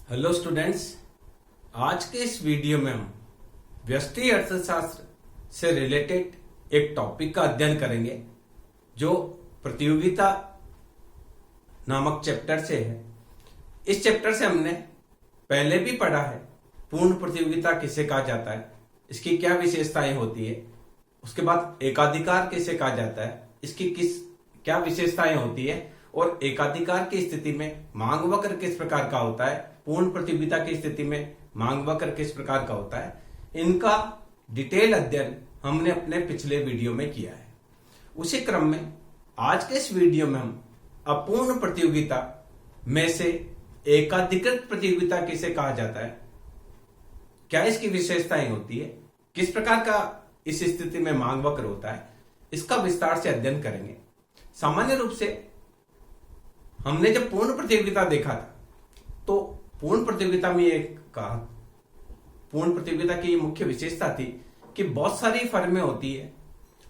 Hello students, आज के इस वीडियो में हम व्यष्टि अर्थशास्त्र से रिलेटेड एक टॉपिक का अध्ययन करेंगे जो प्रतियोगिता नामक चैप्टर से है। इस चैप्टर से हमने पहले भी पढ़ा है पूर्ण प्रतियोगिता किसे कहा जाता है, इसकी क्या विशेषताएं होती है। उसके बाद एकाधिकार किसे कहा जाता है, इसकी क्या विशेषताएं होती है, और एकाधिकार की स्थिति में मांग वक्र किस प्रकार का होता है, पूर्ण प्रतियोगिता की स्थिति में मांग वक्र किस प्रकार का होता है। इनका डिटेल अध्ययन हमने अपने पिछले वीडियो में किया है। उसी क्रम में आज के इस वीडियो में हम अपूर्ण प्रतियोगिता में से एकाधिकृत प्रतियोगिता किसे कहा जाता है, क्या इसकी विशेषताएं होती है, किस प्रकार का इस स्थिति में मांग वक्र होता है, इसका विस्तार से अध्ययन करेंगे। सामान्य रूप से हमने जब पूर्ण प्रतियोगिता देखा था तो पूर्ण प्रतियोगिता में एक कहा पूर्ण प्रतियोगिता की मुख्य विशेषता थी कि बहुत सारी फर्में होती है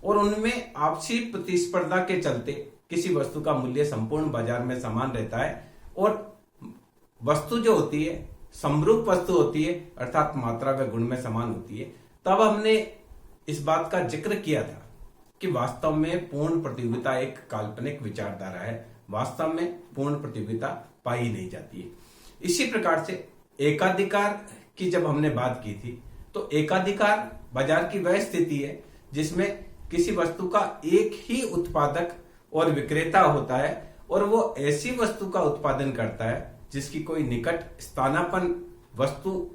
और उनमें आपसी प्रतिस्पर्धा के चलते किसी वस्तु का मूल्य संपूर्ण बाजार में समान रहता है और वस्तु जो होती है समरूप वस्तु होती है, अर्थात मात्रा व गुण में समान होती है। तब हमने इस बात का जिक्र किया था कि वास्तव में पूर्ण प्रतियोगिता एक काल्पनिक विचारधारा है, वास्तव में पूर्ण प्रतियोगिता पाई नहीं जाती है। इसी प्रकार से एकाधिकार की जब हमने बात की थी तो एकाधिकार बाजार की वह स्थिति है जिसमें किसी वस्तु का एक ही उत्पादक और विक्रेता होता है और वो ऐसी वस्तु का उत्पादन करता है जिसकी कोई निकट स्थानापन्न वस्तु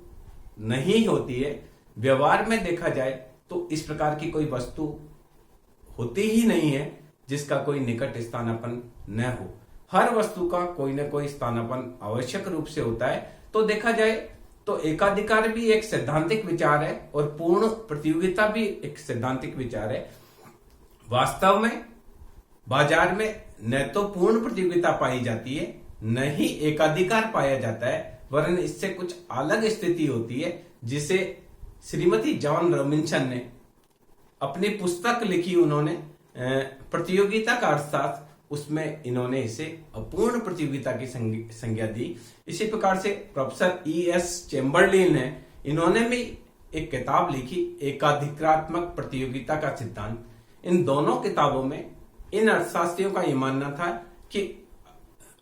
नहीं होती है। व्यवहार में देखा जाए तो इस प्रकार की कोई वस्तु होती ही नहीं है जिसका कोई निकट स्थानापन्न न हो। हर वस्तु का कोई न कोई स्थानापन्न आवश्यक रूप से होता है। तो देखा जाए तो एकाधिकार भी एक सैद्धांतिक विचार है और पूर्ण प्रतियोगिता भी एक सैद्धांतिक विचार है। वास्तव में बाजार में न तो पूर्ण प्रतियोगिता पाई जाती है न ही एकाधिकार पाया जाता है, वरन इससे कुछ अलग स्थिति होती है जिसे श्रीमती जॉन रॉबिन्सन ने अपनी पुस्तक लिखी, उन्होंने प्रतियोगिता का अर्थशास्त्र, उसमें इन्होंने इसे अपूर्ण प्रतियोगिता की संज्ञा दी। इसी प्रकार से प्रोफेसर E.S. चैम्बरलिन है, इन्होंने भी एक किताब लिखी एकाधिकारात्मक प्रतियोगिता का सिद्धांत। इन दोनों किताबों में इन अर्थशास्त्रियों का यह मानना था कि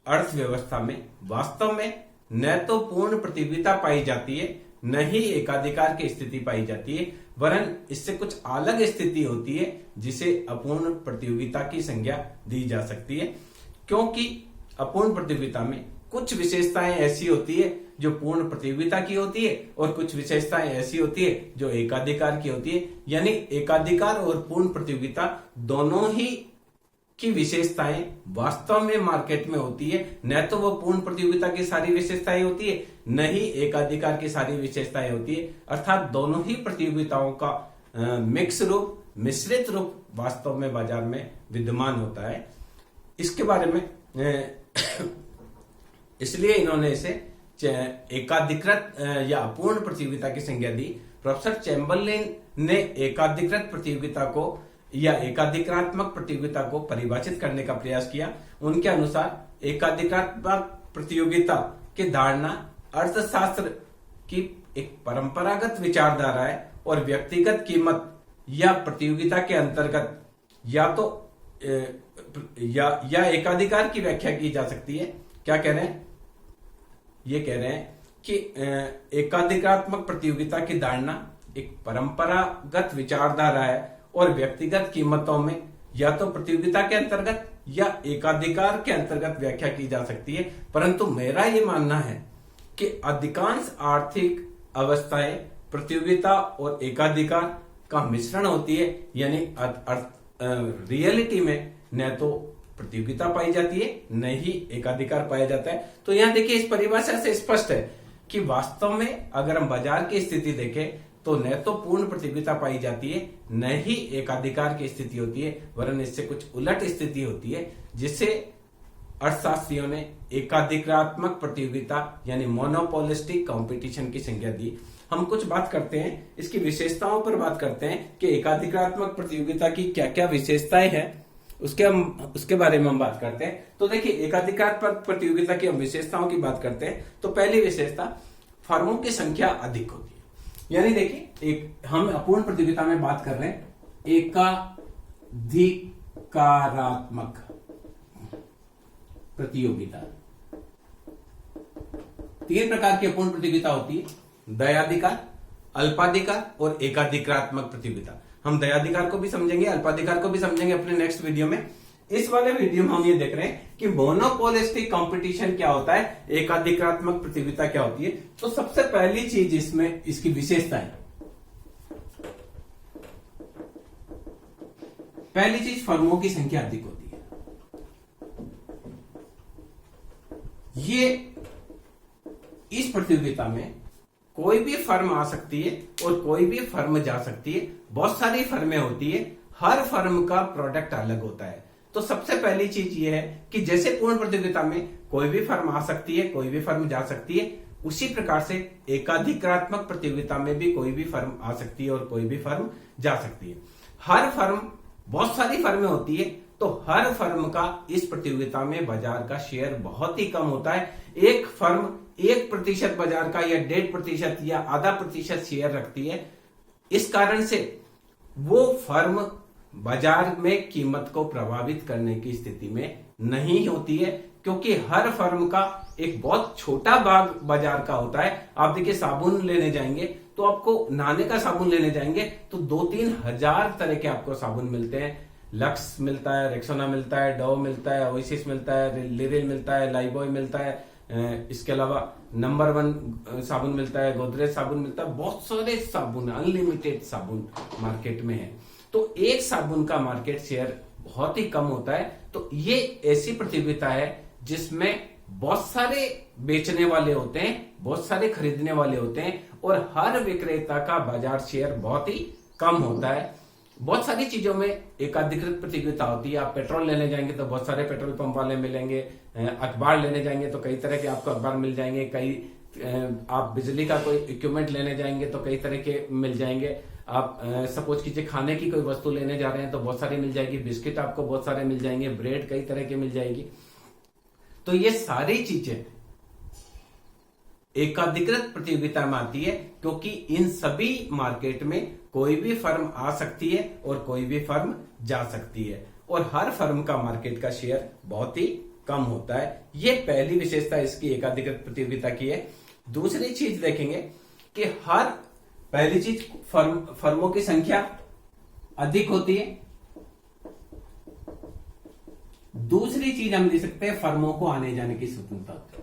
अर्थव्यवस्था में वास्तव में न तो पूर्ण प्रतियोगिता पाई जाती है न ही एकाधिकार की स्थिति पाई जाती है, वरन इससे कुछ अलग स्थिति होती है जिसे अपूर्ण प्रतियोगिता की संज्ञा दी जा सकती है। क्योंकि अपूर्ण प्रतियोगिता में कुछ विशेषताएं ऐसी होती है जो पूर्ण प्रतियोगिता की होती है और कुछ विशेषताएं ऐसी होती है जो एकाधिकार की होती है। यानी एकाधिकार और पूर्ण प्रतियोगिता दोनों ही की विशेषताएं वास्तव में मार्केट में होती है। न तो वो पूर्ण प्रतियोगिता की सारी विशेषताएं होती है न ही एकाधिकार की सारी विशेषताएं होती है, अर्थात दोनों ही प्रतियोगिताओं का मिक्स रूप, मिश्रित रूप वास्तव में बाजार में विद्यमान होता है। इसके बारे में इसलिए इन्होंने इसे एकाधिकृत या अपूर्ण प्रतियोगिता की संज्ञा दी। प्रोफेसर चैम्बरलिन ने एकाधिकृत प्रतियोगिता को या एकाधिकारात्मक प्रतियोगिता को परिभाषित करने का प्रयास किया। उनके अनुसार एकाधिकारात्मक प्रतियोगिता की धारणा अर्थशास्त्र की एक परंपरागत विचारधारा है और व्यक्तिगत कीमत या प्रतियोगिता के अंतर्गत या तो या एकाधिकार की व्याख्या की जा सकती है। क्या कह रहे हैं? ये कह रहे हैं कि एकाधिकारात्मक प्रतियोगिता की धारणा एक परंपरागत विचारधारा है और व्यक्तिगत कीमतों में या तो प्रतियोगिता के अंतर्गत या एकाधिकार के अंतर्गत व्याख्या की जा सकती है। परंतु मेरा ये मानना है कि अधिकांश आर्थिक अवस्थाएं प्रतियोगिता और एकाधिकार का मिश्रण होती है। यानी रियलिटी में न तो प्रतियोगिता पाई जाती है न ही एकाधिकार पाया जाता है। तो यहां देखिए, इस परिभाषा से स्पष्ट है कि वास्तव में अगर हम बाजार की स्थिति देखें तो न तो पूर्ण प्रतियोगिता पाई जाती है न ही एकाधिकार की स्थिति होती है, वरन इससे कुछ उलट स्थिति होती है जिसे अर्थशास्त्रियों ने एकाधिकारात्मक प्रतियोगिता यानी मोनोपोलिस्टिक कंपटीशन की संज्ञा दी। हम कुछ बात करते हैं, इसकी विशेषताओं पर बात करते हैं कि एकाधिकारात्मक प्रतियोगिता की क्या क्या विशेषताएं हैं उसके बारे में हम बात करते हैं। तो देखिए, एकाधिकार पर प्रतियोगिता की हम विशेषताओं की बात करते हैं। तो पहली विशेषता, फर्मों की संख्या अधिक होती है। यानी देखिए, एक हम अपूर्ण प्रतियोगिता में बात कर रहे हैं एकाधिकारात्मक प्रतियोगिता। तीन प्रकार की अपूर्ण प्रतियोगिता होती है, दयाधिकार, अल्पाधिकार और एकाधिकारात्मक प्रतियोगिता। हम दयाधिकार को भी समझेंगे, अल्पाधिकार को भी समझेंगे अपने नेक्स्ट वीडियो में। इस वाले वीडियो में हम ये देख रहे हैं कि मोनोपोलिस्टिक कंपटीशन क्या होता है, एकाधिकारात्मक प्रतियोगिता क्या होती है। तो सबसे पहली चीज इसमें इसकी विशेषता है, पहली चीज फर्मों की संख्या अधिक होती है। ये इस प्रतियोगिता में कोई भी फर्म आ सकती है और कोई भी फर्म जा सकती है। बहुत सारी फर्में होती है, हर फर्म का प्रोडक्ट अलग होता है। तो सबसे पहली चीज ये है कि जैसे पूर्ण प्रतियोगिता में कोई भी फर्म आ सकती है, कोई भी फर्म जा सकती है, उसी प्रकार से एकाधिकारात्मक प्रतियोगिता में भी कोई भी फर्म आ सकती है और कोई भी फर्म जा सकती है। हर फर्म, बहुत सारी फर्में होती है, तो हर फर्म का इस प्रतियोगिता में बाजार का शेयर बहुत ही कम होता है। एक फर्म 1% बाजार का या 1.5% या आधा प्रतिशत शेयर रखती है। इस कारण से वो फर्म बाजार में कीमत को प्रभावित करने की स्थिति में नहीं होती है, क्योंकि हर फर्म का एक बहुत छोटा भाग बाजार का होता है। आप देखिए, साबुन लेने जाएंगे तो आपको, नहाने का साबुन लेने जाएंगे तो 2-3 हजार तरह के आपको साबुन मिलते हैं। लक्स मिलता है, रेक्सोना मिलता है, डव मिलता है, ओएसिस मिलता है, लिरिल मिलता है, लाइबॉय मिलता है, इसके अलावा नंबर 1 साबुन मिलता है, गोदरेज साबुन मिलता है। बहुत सारे साबुन, अनलिमिटेड साबुन मार्केट में है। तो एक साबुन का मार्केट शेयर बहुत ही कम होता है। तो ये ऐसी प्रतियोगिता है जिसमें बहुत सारे बेचने वाले होते हैं, बहुत सारे खरीदने वाले होते हैं और हर विक्रेता का बाजार शेयर बहुत ही कम होता है। बहुत सारी चीजों में एकाधिकृत प्रतियोगिता होती है। आप पेट्रोल लेने जाएंगे तो बहुत सारे पेट्रोल पंप वाले मिलेंगे, अखबार लेने जाएंगे तो कई तरह के आपको अखबार मिल जाएंगे, आप बिजली का कोई इक्विपमेंट लेने जाएंगे तो कई तरह के मिल जाएंगे। आप सपोज कीजिए खाने की कोई वस्तु लेने जा रहे हैं तो बहुत सारी मिल जाएगी, बिस्किट आपको बहुत सारे मिल जाएंगे, ब्रेड कई तरह के मिल जाएगी। तो ये सारी चीजें एकाधिकृत प्रतियोगिता में आती है, क्योंकि इन सभी मार्केट में कोई भी फर्म आ सकती है और कोई भी फर्म जा सकती है और हर फर्म का मार्केट का शेयर बहुत ही कम होता है। ये पहली विशेषता इसकी एकाधिकृत प्रतियोगिता की है। दूसरी चीज देखेंगे कि पहली चीज फर्मों की संख्या अधिक होती है। दूसरी चीज हम देख सकते हैं, फर्मों को आने जाने की स्वतंत्रता होती है।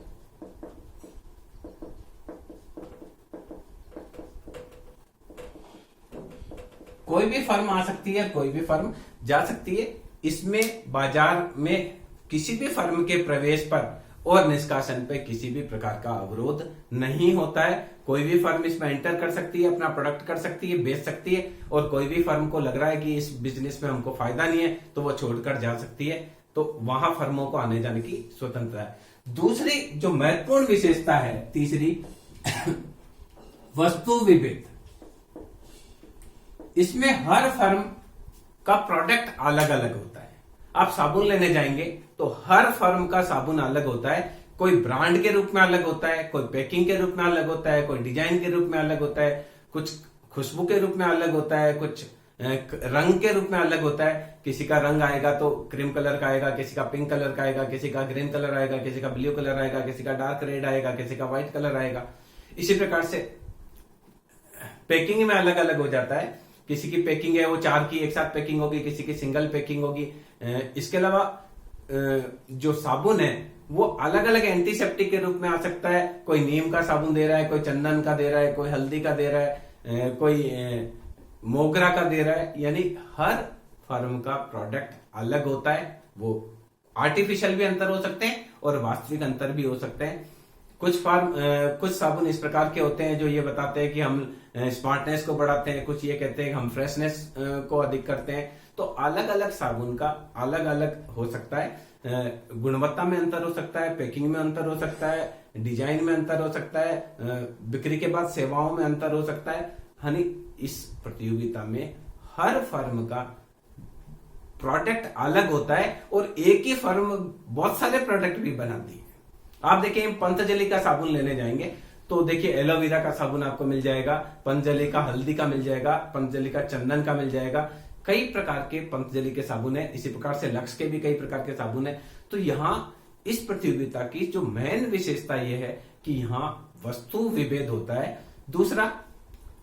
कोई भी फर्म आ सकती है, कोई भी फर्म जा सकती है। इसमें बाजार में किसी भी फर्म के प्रवेश पर और निष्कासन पे किसी भी प्रकार का अवरोध नहीं होता है। कोई भी फर्म इसमें एंटर कर सकती है, अपना प्रोडक्ट कर सकती है, बेच सकती है और कोई भी फर्म को लग रहा है कि इस बिजनेस में हमको फायदा नहीं है तो वो छोड़कर जा सकती है। तो वहां फर्मों को आने जाने की स्वतंत्रता है। दूसरी जो महत्वपूर्ण विशेषता है, तीसरी, वस्तु विभेद। इसमें हर फर्म का प्रोडक्ट अलग अलग होता है। आप साबुन लेने जाएंगे तो हर फर्म का साबुन अलग होता है। कोई ब्रांड के रूप में अलग होता है, कोई पैकिंग के रूप में अलग होता है, कोई डिजाइन के रूप में अलग होता है, कुछ खुशबू के रूप में अलग होता है, कुछ रंग के रूप में अलग होता है। किसी का रंग आएगा तो क्रीम कलर का आएगा, किसी का पिंक कलर का आएगा, किसी का ग्रीन कलर आएगा, किसी का ब्लू कलर आएगा, किसी का डार्क रेड आएगा, किसी का व्हाइट कलर आएगा। इसी प्रकार से पैकिंग में अलग अलग हो जाता है। किसी की पैकिंग है वो 4 की एक साथ पैकिंग होगी, किसी की सिंगल पैकिंग होगी। इसके अलावा जो साबुन है वो अलग अलग एंटीसेप्टिक के रूप में आ सकता है। कोई नीम का साबुन दे रहा है, कोई चंदन का दे रहा है, कोई हल्दी का दे रहा है, कोई मोगरा का दे रहा है। यानी हर फर्म का प्रोडक्ट अलग होता है। वो आर्टिफिशियल भी अंतर हो सकते हैं और वास्तविक अंतर भी हो सकते हैं। कुछ साबुन इस प्रकार के होते हैं जो ये बताते हैं कि हम स्मार्टनेस को बढ़ाते हैं, कुछ ये कहते हैं कि हम फ्रेशनेस को अधिक करते हैं। तो अलग अलग साबुन का अलग अलग हो सकता है। गुणवत्ता में अंतर हो सकता है, पैकिंग में अंतर हो सकता है, डिजाइन में अंतर हो सकता है, बिक्री के बाद सेवाओं में अंतर हो सकता है। यानी इस प्रतियोगिता में हर फर्म का प्रोडक्ट अलग होता है और एक ही फर्म बहुत सारे प्रोडक्ट भी बनाती है। आप देखिए पंतजलि का साबुन लेने जाएंगे तो देखिए एलोवेरा का साबुन आपको मिल जाएगा, पंतजलि का हल्दी का मिल जाएगा, पंतजलि का चंदन का मिल जाएगा, कई प्रकार के पंतजलि के साबुन है। इसी प्रकार से लक्स के भी कई प्रकार के साबुन है। तो यहाँ इस प्रतियोगिता की जो मेन विशेषता यह है कि यहाँ वस्तु विभेद होता है। दूसरा,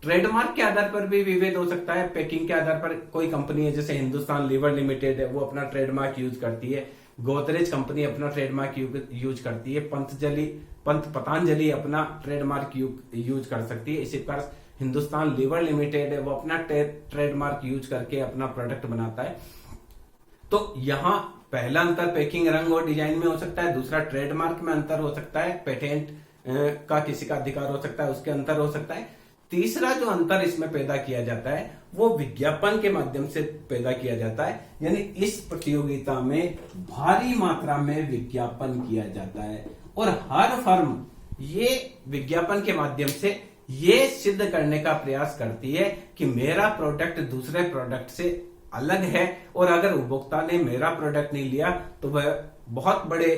ट्रेडमार्क के आधार पर भी विभेद हो सकता है। पैकिंग के आधार पर कोई कंपनी है जैसे हिंदुस्तान लीवर लिमिटेड है, वो अपना ट्रेडमार्क यूज करती है। गोदरेज कंपनी अपना ट्रेडमार्क यूज करती है। पतंजलि अपना ट्रेडमार्क यूज कर सकती है। इसी प्रकार हिंदुस्तान लीवर लिमिटेड है, वो अपना ट्रेडमार्क यूज करके अपना प्रोडक्ट बनाता है। तो यहाँ पहला अंतर पैकिंग, रंग और डिजाइन में हो सकता है। दूसरा, ट्रेडमार्क में अंतर हो सकता है, पेटेंट का किसी का अधिकार हो सकता है, उसके अंतर हो सकता है। तीसरा जो अंतर इसमें पैदा किया जाता है वो विज्ञापन के माध्यम से पैदा किया जाता है। यानी इस प्रतियोगिता में भारी मात्रा में विज्ञापन किया जाता है और हर फर्म ये विज्ञापन के माध्यम से ये सिद्ध करने का प्रयास करती है कि मेरा प्रोडक्ट दूसरे प्रोडक्ट से अलग है, और अगर उपभोक्ता ने मेरा प्रोडक्ट नहीं लिया तो वह बहुत बड़े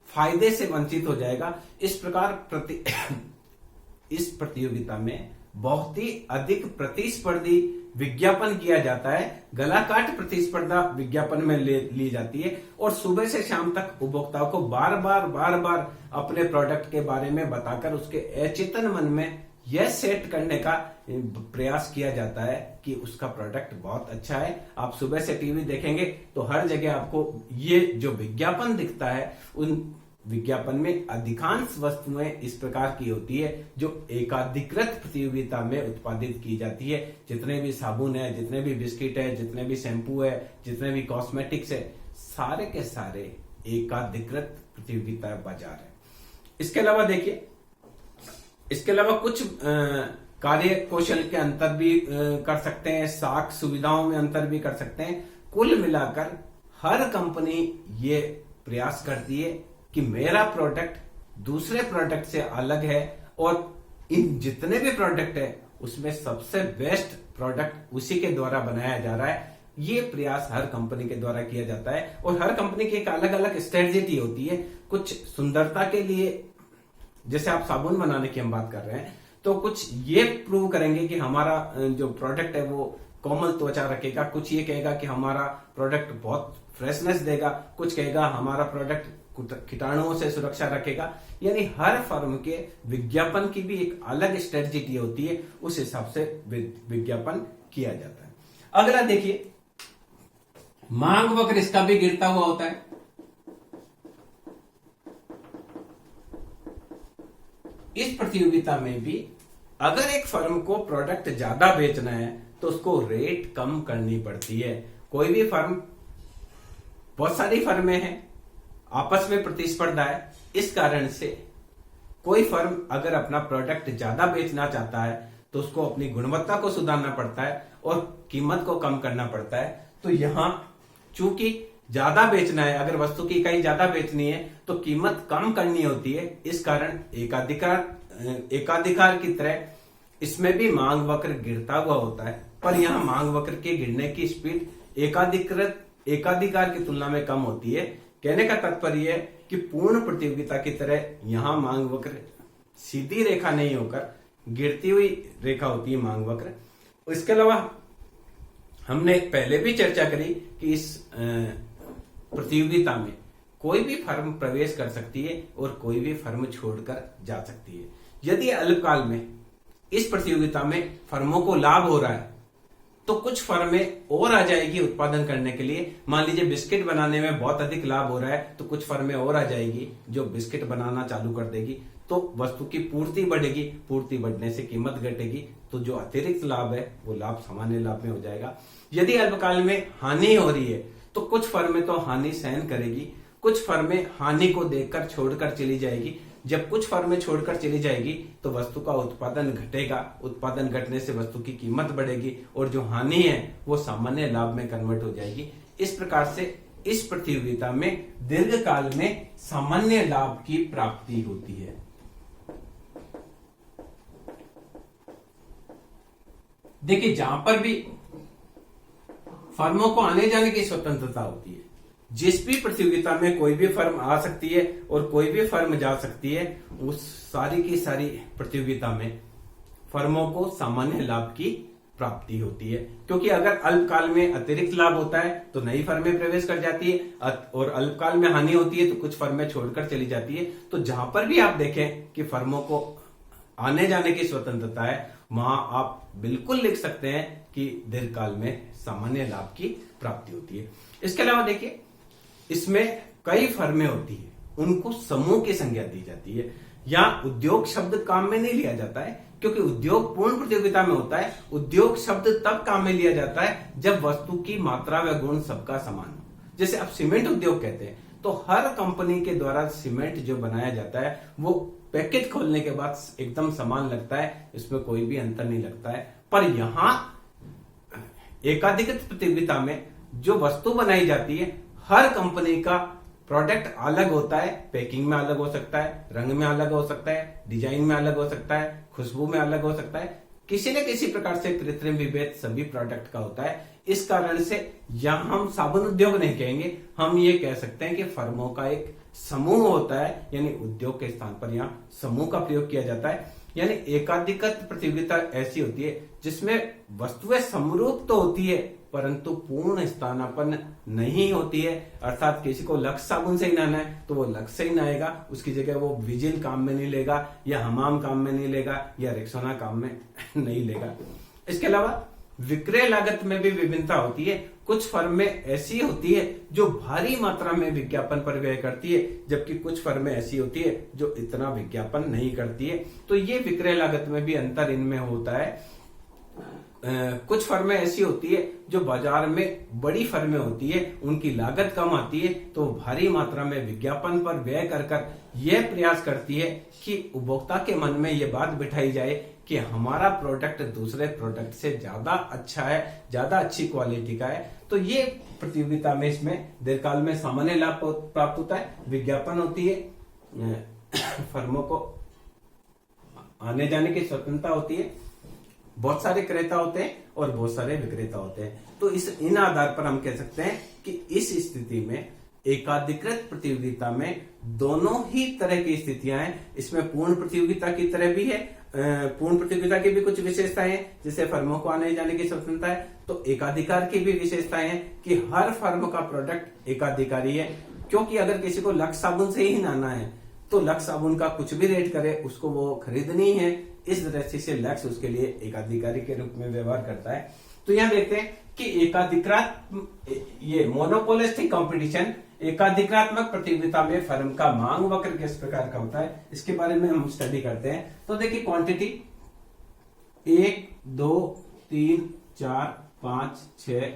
फायदे से वंचित हो जाएगा। इस प्रकार इस प्रतियोगिता में बहुत ही अधिक प्रतिस्पर्धी विज्ञापन किया जाता है। गला काट प्रतिस्पर्धा विज्ञापन में ली जाती है और सुबह से शाम तक उपभोक्ताओं को बार बार अपने प्रोडक्ट के बारे में बताकर उसके अचेतन मन में यह सेट करने का प्रयास किया जाता है कि उसका प्रोडक्ट बहुत अच्छा है। आप सुबह से टीवी देखेंगे तो हर जगह आपको ये जो विज्ञापन दिखता है, उन विज्ञापन में अधिकांश वस्तुएं इस प्रकार की होती है जो एकाधिकृत प्रतियोगिता में उत्पादित की जाती है। जितने भी साबुन है, जितने भी बिस्किट है, जितने भी शैम्पू है, जितने भी कॉस्मेटिक्स है, सारे के सारे एकाधिकृत प्रतियोगिता बाजार है। इसके अलावा देखिए, इसके अलावा कुछ कार्य कौशल के अंतर भी कर सकते हैं, साख सुविधाओं में अंतर भी कर सकते हैं। कुल मिलाकर हर कंपनी ये प्रयास करती है कि मेरा प्रोडक्ट दूसरे प्रोडक्ट से अलग है और इन जितने भी प्रोडक्ट है उसमें सबसे बेस्ट प्रोडक्ट उसी के द्वारा बनाया जा रहा है। ये प्रयास हर कंपनी के द्वारा किया जाता है और हर कंपनी की एक अलग अलग स्ट्रेटेजी होती है। कुछ सुंदरता के लिए, जैसे आप साबुन बनाने की हम बात कर रहे हैं, तो कुछ ये प्रूव करेंगे कि हमारा जो प्रोडक्ट है वो कोमल त्वचा रखेगा, कुछ ये कहेगा कि हमारा प्रोडक्ट बहुत फ्रेशनेस देगा, कुछ कहेगा हमारा प्रोडक्ट कीटाणुओं से सुरक्षा रखेगा। यानी हर फर्म के विज्ञापन की भी एक अलग स्ट्रेटजी होती है, उस हिसाब से विज्ञापन किया जाता है। अगला देखिए, मांग वक्र इसका भी गिरता हुआ होता है। इस प्रतियोगिता में भी अगर एक फर्म को प्रोडक्ट ज्यादा बेचना है तो उसको रेट कम करनी पड़ती है। कोई भी फर्म, बहुत सारी फर्में हैं, आपस में प्रतिस्पर्धा है, इस कारण से कोई फर्म अगर अपना प्रोडक्ट ज्यादा बेचना चाहता है तो उसको अपनी गुणवत्ता को सुधारना पड़ता है और कीमत को कम करना पड़ता है। तो यहां चूंकि ज्यादा बेचना है, अगर वस्तु की इकाई ज्यादा बेचनी है तो कीमत कम करनी होती है। इस कारण एकाधिकार की तरह इसमें भी मांग वक्र गिरता हुआ होता है, पर यहाँ मांग वक्र के गिरने की स्पीड एकाधिकार की तुलना में कम होती है। कहने का तात्पर्य है कि पूर्ण प्रतियोगिता की तरह यहाँ मांग वक्र सीधी रेखा नहीं होकर गिरती हुई रेखा होती है मांग वक्र। इसके अलावा हमने पहले भी चर्चा करी कि इस प्रतियोगिता में कोई भी फर्म प्रवेश कर सकती है और कोई भी फर्म छोड़कर जा सकती है। यदि अल्पकाल में इस प्रतियोगिता में फर्मों को लाभ हो रहा है तो कुछ फर्में और आ जाएगी उत्पादन करने के लिए। मान लीजिए बिस्किट बनाने में बहुत अधिक लाभ हो रहा है तो कुछ फर्में और आ जाएगी जो बिस्किट बनाना चालू कर देगी, तो वस्तु की पूर्ति बढ़ेगी, पूर्ति बढ़ने से कीमत घटेगी, तो जो अतिरिक्त लाभ है वो लाभ सामान्य लाभ में हो जाएगा। यदि अल्पकाल में हानि हो रही है तो कुछ फर्में तो हानि सहन करेगी, कुछ फर्में हानि को देखकर छोड़कर चली जाएगी। जब कुछ फर्में छोड़कर चली जाएगी तो वस्तु का उत्पादन घटेगा, उत्पादन घटने से वस्तु की कीमत बढ़ेगी और जो हानि है वो सामान्य लाभ में कन्वर्ट हो जाएगी। इस प्रकार से इस प्रतियोगिता में दीर्घकाल में सामान्य लाभ की प्राप्ति होती है। देखिए, जहां पर भी फर्मों को आने जाने की स्वतंत्रता होती है। जिस भी प्रतियोगिता में कोई भी फर्म आ सकती है और कोई भी फर्म जा सकती है, उस सारी की सारी प्रतियोगिता में फर्मों को सामान्य लाभ की प्राप्ति होती है। क्योंकि अगर अल्पकाल में अतिरिक्त लाभ होता है तो नई फर्में प्रवेश कर जाती है, और अल्पकाल में हानि होती है तो कुछ फर्में छोड़कर चली जाती है। तो जहां पर भी आप देखें कि फर्मों को आने जाने की स्वतंत्रता है, वहां आप बिल्कुल लिख सकते हैं कि दीर्घकाल में सामान्य लाभ की प्राप्ति होती है। इसके अलावा देखिए, इसमें कई फर्में होती है, उनको समूह की संज्ञा दी जाती है। या उद्योग शब्द काम में नहीं लिया जाता है, क्योंकि उद्योग पूर्ण प्रतियोगिता में होता है। उद्योग शब्द तब काम में लिया जाता है जब वस्तु की मात्रा व गुण सबका समान हो। जैसे आप सीमेंट उद्योग कहते हैं, तो हर कंपनी के द्वारा सीमेंट जो बनाया जाता है वो पैकेट खोलने के बाद एकदम समान लगता है, इसमें कोई भी अंतर नहीं लगता है। पर यहां एकाधिकृत प्रतियोगिता में जो वस्तु बनाई जाती है, हर कंपनी का प्रोडक्ट अलग होता है। पैकिंग में अलग हो सकता है, रंग में अलग हो सकता है, डिजाइन में अलग हो सकता है, खुशबू में अलग हो सकता है। किसी न किसी प्रकार से कृत्रिम विभेद सभी प्रोडक्ट का होता है। इस कारण से यहां हम साबुन उद्योग नहीं कहेंगे, हम ये कह सकते हैं कि फर्मों का एक समूह होता है, यानी उद्योग के स्थान पर यहाँ समूह का प्रयोग किया जाता है। यानी एकाधिकृत प्रतियोगिता ऐसी होती है जिसमें वस्तुएं समरूप तो होती है परंतु पूर्ण स्थानापन्न नहीं होती है। अर्थात किसी को लक्स साबुन से ही नहाना है तो वो लक्स से ही नहाएगा, उसकी जगह वो विजिल काम में नहीं लेगा, या हमाम काम में नहीं लेगा, या रेक्सोना काम में नहीं लेगा। इसके अलावा विक्रय लागत में भी विभिन्नता होती है। कुछ फर्में ऐसी होती है जो भारी मात्रा में विज्ञापन पर व्यय करती है, जबकि कुछ फर्में ऐसी होती है जो इतना विज्ञापन नहीं करती है। तो ये विक्रय लागत में भी अंतर इनमें होता है। कुछ फर्में ऐसी होती है जो बाजार में बड़ी फर्में होती है, उनकी लागत कम आती है, तो भारी मात्रा में विज्ञापन पर व्यय कर यह प्रयास करती है कि उपभोक्ता के मन में यह बात बिठाई जाए कि हमारा प्रोडक्ट दूसरे प्रोडक्ट से ज्यादा अच्छा है, ज्यादा अच्छी क्वालिटी का है। तो ये प्रतियोगिता में इसमें दीर्घकाल में सामान्य लाभ प्राप्त होता है, विज्ञापन होती है, फर्मों को आने जाने की स्वतंत्रता होती है, बहुत सारे क्रेता होते हैं और बहुत सारे विक्रेता होते हैं। तो इन आधार पर हम कह सकते हैं कि इस स्थिति में एकाधिकृत प्रतियोगिता में दोनों ही तरह की स्थितियां हैं। इसमें पूर्ण प्रतियोगिता की तरह भी है, पूर्ण प्रतियोगिता की भी कुछ विशेषताएं हैं, जैसे फर्मों को आने जाने की स्वतंत्रता है। तो एकाधिकार की भी विशेषताएं हैं कि हर फर्म का प्रोडक्ट एकाधिकारी है, क्योंकि अगर किसी को लक्स साबुन से ही नहाना है तो लक्स साबुन का कुछ भी रेट करे उसको वो खरीदनी है। इस दृष्टि से लक्स उसके लिए एकाधिकारी के रूप में व्यवहार करता है। तो यहां देखते हैं कि एकाधिकृत ये मोनोपोलिस्टिक कंपटीशन, एकाधिकात्मक प्रतियोगिता में फर्म का मांग वक्र किस प्रकार का होता है, इसके बारे में हम स्टडी करते हैं। तो देखिए, क्वांटिटी 1 2 3 4 5 6,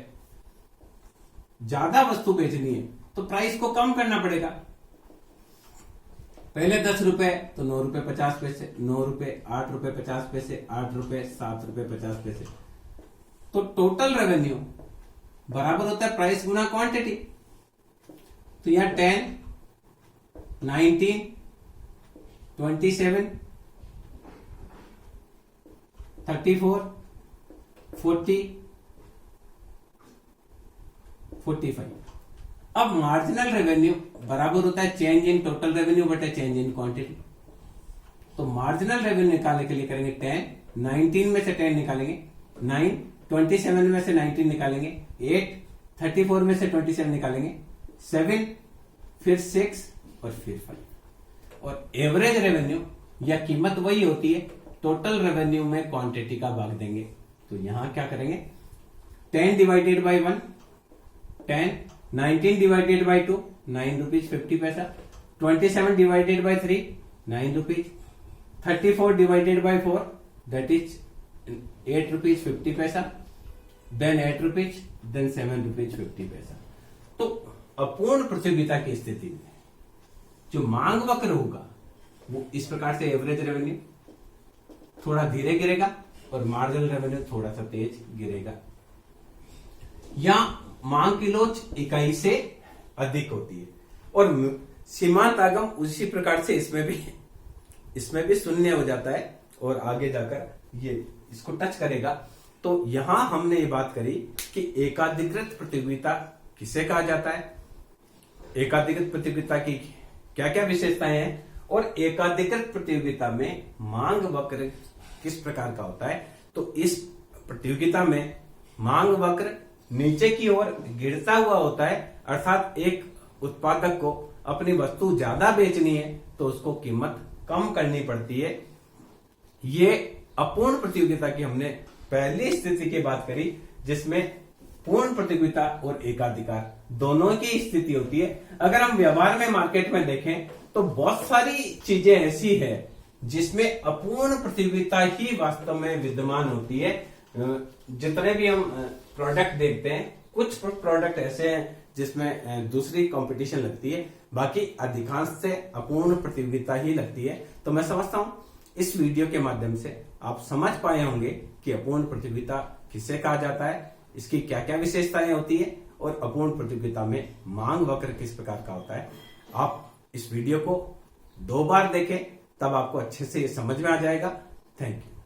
ज्यादा वस्तु बेचनी है तो प्राइस को कम करना पड़ेगा। पहले 10 रुपए तो 9 रुपए 50 पैसे, 9 रुपए 8 रुपए 50 पैसे, 8 रुपए 7 रुपए 50 पैसे। तो टोटल रेवेन्यू बराबर होता है प्राइस गुना क्वांटिटी। तो यहां 10, 19, 27, 34, 40, 45। अब मार्जिनल रेवेन्यू बराबर होता है चेंज इन टोटल रेवेन्यू बटे चेंज इन क्वांटिटी। तो मार्जिनल रेवेन्यू निकालने के लिए करेंगे 10, 19 में से 10 निकालेंगे, 9, 27 में से 19 निकालेंगे, 8, 34 में से 27 निकालेंगे, 7, फिर 6 और फिर 5। और एवरेज रेवेन्यू या कीमत वही होती है, टोटल रेवेन्यू में क्वांटिटी का भाग देंगे। तो यहां क्या करेंगे, 10 divided by 1 10, 19 divided by 2 9 rupees 50 पैसा, 27 divided by 3 9 rupees, 34 divided by 4 that is 8 rupees 50 पैसा, देन 8 रुपीज, देन 7 रुपीज 50 पैसा। तो अपूर्ण प्रतियोगिता की स्थिति में जो मांग वक्र होगा वो इस प्रकार से एवरेज रेवेन्यू थोड़ा धीरे गिरेगा और मार्जिनल रेवेन्यू थोड़ा सा तेज गिरेगा। या मांग की लोच इकाई से अधिक होती है और सीमांत आगम उसी प्रकार से इसमें भी शून्य हो जाता है और आगे जाकर ये इसको टच करेगा। तो यहां हमने ये बात करी कि एकाधिकृत प्रतियोगिता किसे कहा जाता है, एकाधिकृत प्रतियोगिता की क्या क्या विशेषताएं हैं, और एकाधिकृत प्रतियोगिता में मांग वक्र किस प्रकार का होता है। तो इस प्रतियोगिता में मांग वक्र नीचे की ओर गिरता हुआ होता है, अर्थात एक उत्पादक को अपनी वस्तु ज्यादा बेचनी है तो उसको कीमत कम करनी पड़ती है। ये अपूर्ण प्रतियोगिता की हमने पहली स्थिति की बात करी, जिसमें पूर्ण प्रतियोगिता और एकाधिकार दोनों की स्थिति होती है। अगर हम व्यवहार में मार्केट में देखें तो बहुत सारी चीजें ऐसी है जिसमें अपूर्ण प्रतियोगिता ही वास्तव में विद्यमान होती है। जितने भी हम प्रोडक्ट देखते हैं, कुछ प्रोडक्ट ऐसे हैं जिसमें दूसरी कंपटीशन लगती है, बाकी अधिकांश से अपूर्ण प्रतियोगिता ही लगती है। तो मैं समझता हूं इस वीडियो के माध्यम से आप समझ पाए होंगे कि अपूर्ण प्रतियोगिता किसे कहा जाता है, इसकी क्या क्या विशेषताएं होती है, और अपूर्ण प्रतियोगिता में मांग वक्र किस प्रकार का होता है। आप इस वीडियो को 2 बार देखें, तब आपको अच्छे से समझ में आ जाएगा। Thank you.